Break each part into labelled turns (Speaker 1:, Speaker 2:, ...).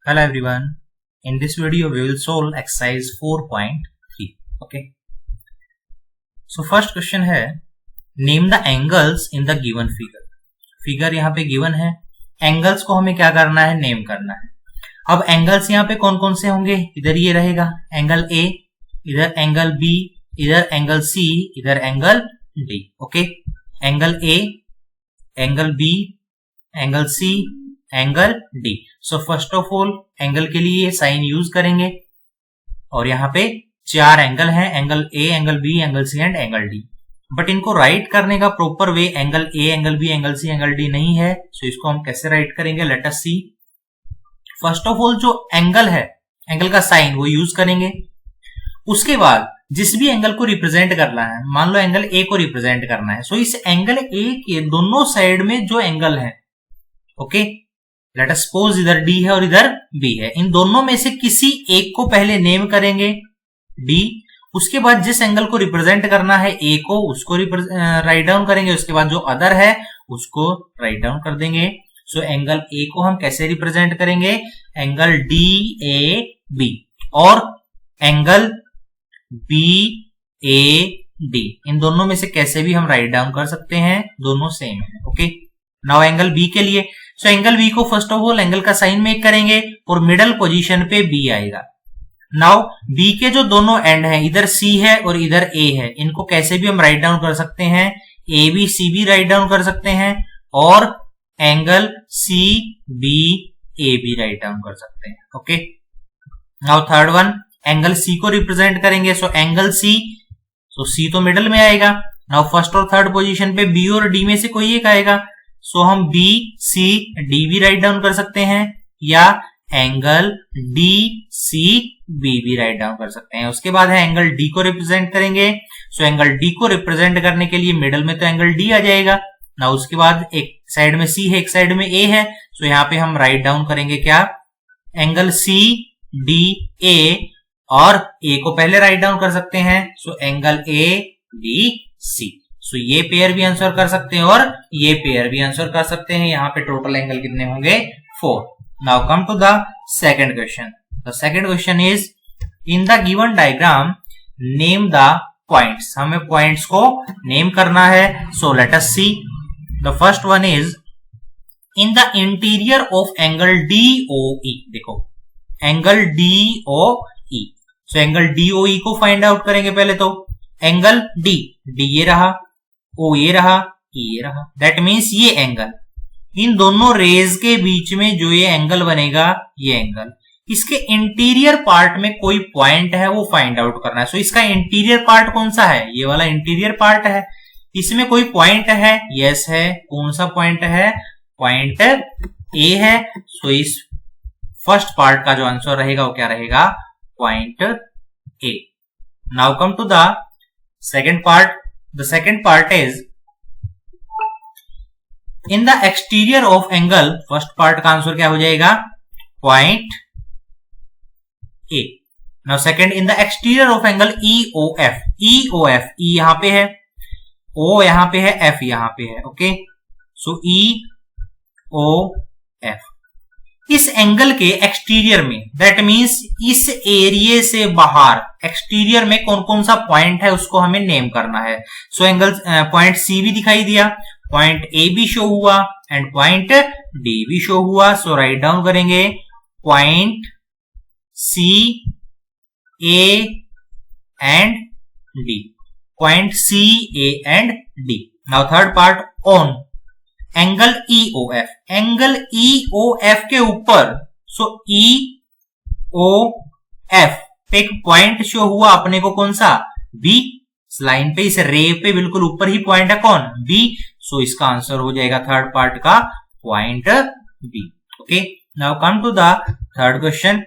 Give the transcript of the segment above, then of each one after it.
Speaker 1: Hello everyone. In this video we will solve exercise 4.3. Okay. So first question है name the angles in the given figure. Figure यहाँ पे given है. Angles को हमें क्या करना है? Name करना है. अब angles यहाँ पे कौन कौन से होंगे? इधर ये रहेगा angle A, इधर angle B, इधर angle C, इधर angle D. Okay. Angle A, angle B, angle C, angle D. So first of all angle के लिए साइन यूज करेंगे और यहाँ पे चार एंगल हैं, angle A, angle B, angle C and angle D. But इनको राइट करने का proper way angle A, angle B, angle C, angle D नहीं है. सो इसको हम कैसे राइट करेंगे? Let us see. First of all जो एंगल है, एंगल का साइन वो यूज करेंगे. उसके बाद जिस भी एंगल को रिप्रेजेंट करना है, मान लो एंगल ए को रिप्रेजेंट करना है, सो इस एंगल ए के दोनों साइड में जो एंगल है, ओके, लेट अस सपोज इधर डी है और इधर बी है, इन दोनों में से किसी एक को पहले नेम करेंगे डी. उसके बाद जिस एंगल को रिप्रेजेंट करना है ए को, उसको राइट डाउन करेंगे. उसके बाद जो अदर है उसको राइट डाउन कर देंगे. सो एंगल ए को हम कैसे रिप्रेजेंट करेंगे? Angle D A B. और एंगल बी ए डी, इन दोनों में से कैसे भी हम राइट डाउन कर सकते हैं, दोनों सेम है. ओके. नाउ एंगल बी के लिए, सो एंगल बी को फर्स्ट ऑफ ऑल एंगल का साइन मेक करेंगे और मिडल पोजीशन पे बी आएगा. नाउ बी के जो दोनों एंड हैं, इधर सी है और इधर ए है, इनको कैसे भी हम राइट डाउन कर सकते हैं, A B C B write down कर सकते हैं और angle C B A B write down कर सकते हैं. Okay. Now third one, angle C को रिप्रेजेंट करेंगे. सो एंगल सी, सो सी तो मिडल में आएगा. नाउ फर्स्ट और थर्ड पोजीशन पे बी और डी में से कोई एक आएगा. सो हम बी सी डी भी राइट डाउन कर सकते हैं या एंगल डी सी बी भी राइट डाउन कर सकते हैं. उसके बाद है एंगल डी को रिप्रेजेंट करेंगे. सो एंगल डी को रिप्रेजेंट करने के लिए मिडल में तो एंगल डी आ जाएगा ना. उसके बाद एक साइड में सी है, एक साइड में ए है. सो यहाँ पे हम राइट डाउन करेंगे क्या? एंगल सी डी ए, और ए को पहले राइट डाउन कर सकते हैं. So angle A D C. सो ये पेयर भी आंसर कर सकते हैं और ये पेयर भी आंसर कर सकते हैं. यहाँ पे टोटल एंगल कितने होंगे? 4. Now come to the second question. The second question is in the given diagram name the points. हमें पॉइंट्स को नेम करना है. So let us see. The first one is in the interior of angle DOE. देखो angle DOE. सो angle DOE को find out करेंगे पहले. तो एंगल D ये रहा, O ये रहा, E ये रहा. दैट मीन्स ये एंगल, इन दोनों रेज के बीच में जो ये एंगल बनेगा, ये एंगल, इसके इंटीरियर पार्ट में कोई पॉइंट है वो फाइंड आउट करना है. सो इसका इंटीरियर पार्ट कौन सा है? ये वाला इंटीरियर पार्ट है. इसमें कोई पॉइंट है? यस है. कौन सा पॉइंट है? पॉइंट A है. सो इस फर्स्ट पार्ट का जो आंसर रहेगा वो क्या रहेगा? Point A. Now come to the second part. The second part is in the exterior of angle. first part का आंसर क्या हो जाएगा? point A. Now second, in the exterior of angle EOF. EOF, E यहाँ पे है, O यहाँ पे है, F यहाँ पे है. ओके. सो EOF इस एंगल के एक्सटीरियर में, दैट मींस इस एरिया से बाहर एक्सटीरियर में कौन कौन सा पॉइंट है उसको हमें नेम करना है. सो एंगल पॉइंट सी भी दिखाई दिया, पॉइंट ए भी शो हुआ एंड पॉइंट डी भी शो हुआ. सो राइट डाउन करेंगे point C A and D. Point C A and D. Now third part on angle EOF. Angle EOF के ऊपर, सो EOF पे एक पॉइंट शो हुआ अपने को, कौन सा? B. इस लाइन पे, इस रे पे बिल्कुल ऊपर ही पॉइंट है, कौन? B. सो इसका आंसर हो जाएगा थर्ड पार्ट का point B. Okay. Now come to the third question.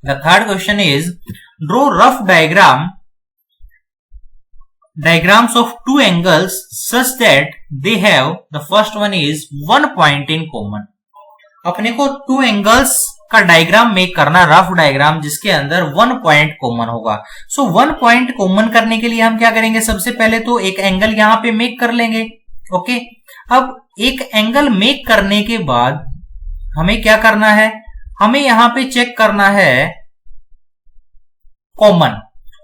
Speaker 1: The third question is draw rough diagrams of two angles such that they have, the first one is one point in common. अपने को two angles का diagram make करना, rough diagram जिसके अंदर one point common होगा. So one point common करने के लिए हम क्या करेंगे? सबसे पहले तो एक एंगल यहां पे मेक कर लेंगे. ओके. अब एक एंगल मेक करने के बाद हमें क्या करना है? हमें यहां पे चेक करना है कॉमन।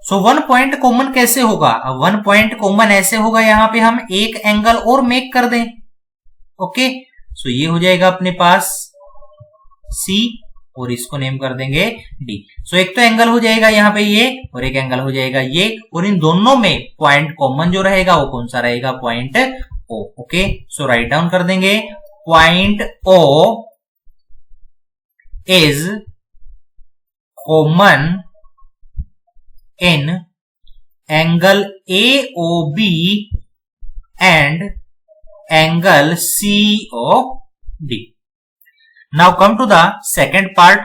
Speaker 1: सो 1 पॉइंट कॉमन कैसे होगा? 1 पॉइंट कॉमन ऐसे होगा, यहां पे हम एक एंगल और मेक कर दें। ओके, सो ये हो जाएगा अपने पास C और इसको नेम कर देंगे D। सो एक तो एंगल हो जाएगा यहाँ पे ये और एक एंगल हो जाएगा ये, और इन दोनों में पॉइंट कॉमन जो रहेगा वो कौन सा रहेगा? Point O। ओके, सो राइट डाउन कर देंगे point O is common in angle AOB and angle COD. Now come to the second part.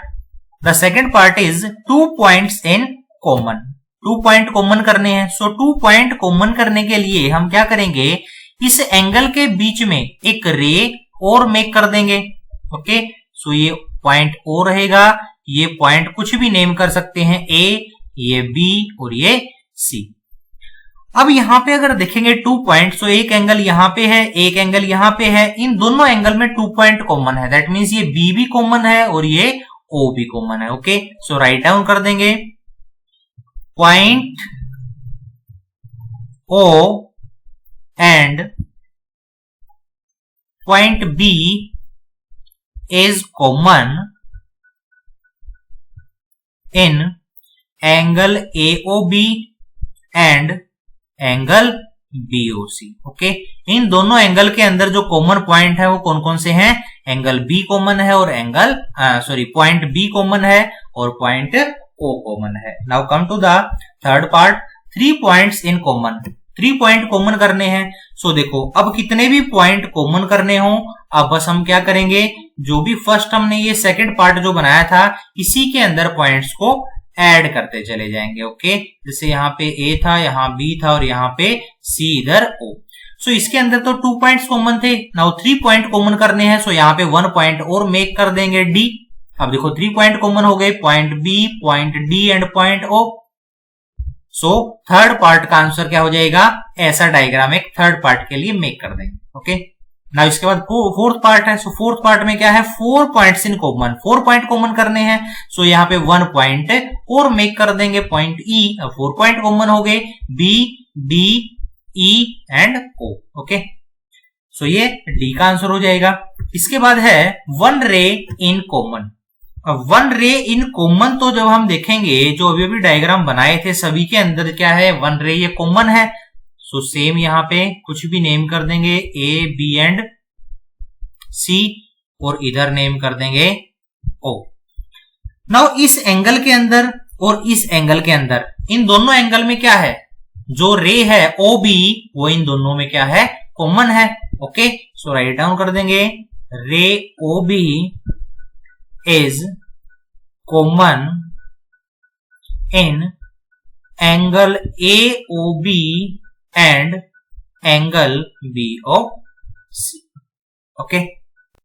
Speaker 1: The second part is 2 points in common. 2 point common करने हैं। सो 2 पॉइंट कॉमन करने के लिए हम क्या करेंगे? इस एंगल के बीच में एक रे और मेक कर देंगे। ओके, सो ये पॉइंट O रहेगा, ये पॉइंट कुछ भी नेम कर सकते हैं, A, ये B और ये C। अब यहां पे अगर देखेंगे 2 पॉइंट, सो एक एंगल यहां पे है, एक एंगल यहां पे है, इन दोनों एंगल में 2 पॉइंट कॉमन है। दैट मींस ये B भी कॉमन है और ये O भी कॉमन है। ओके, सो राइट डाउन कर देंगे point O and point B is common in angle AOB and angle BOC। Okay, इन दोनों एंगल के अंदर जो कॉमन पॉइंट है वो कौन कौन से हैं? एंगल B कॉमन है और पॉइंट B कॉमन है और पॉइंट O कॉमन है। Now come to the third part, 3 points in common. 3 point common करने हैं। सो देखो, अब कितने भी पॉइंट कॉमन करने हो, अब बस हम क्या करेंगे, जो भी फर्स्ट हमने ये सेकंड पार्ट जो बनाया था, इसी के अंदर पॉइंट्स को ऐड करते चले जाएंगे। ओके, जैसे यहाँ पे A था, यहाँ B था और यहाँ पे C, इधर O। सो इसके अंदर तो 2 पॉइंट्स कॉमन थे। नाउ 3 पॉइंट कॉमन करने हैं। सो यहाँ पे 1 पॉइंट और मेक कर देंगे D। अब देखो 3 पॉइंट कॉमन हो गए, point B, point D and point O। So third part का आंसर क्या हो जाएगा? ऐसा डायग्राम एक थर्ड पार्ट के लिए मेक कर देंगे। ओके, नाउ इसके बाद फोर्थ पार्ट है। सो फोर्थ पार्ट में क्या है? 4 points in common. 4 point common करने हैं। सो यहाँ पे 1 पॉइंट और मेक कर देंगे, पॉइंट E। 4 पॉइंट कॉमन हो गए, B, D, E and O। Okay, so ये D का आंसर हो जाएगा। इसके बाद है 1 रे इन कॉमन। अब 1 रे इन कॉमन तो जब हम देखेंगे, जो अभी अभी डायग्राम बनाए थे सभी के अंदर क्या है? 1 रे, ये कॉमन है। सो सेम यहां पे कुछ भी नेम कर देंगे, A, B एंड C, और इधर नेम कर देंगे O। नाउ इस एंगल के अंदर और इस एंगल के अंदर, इन दोनों एंगल में क्या है? जो रे है OB, वो इन दोनों में क्या है? कॉमन है। ओके, सो राइट डाउन कर देंगे रे OB is common in angle AOB and angle BOC। okay,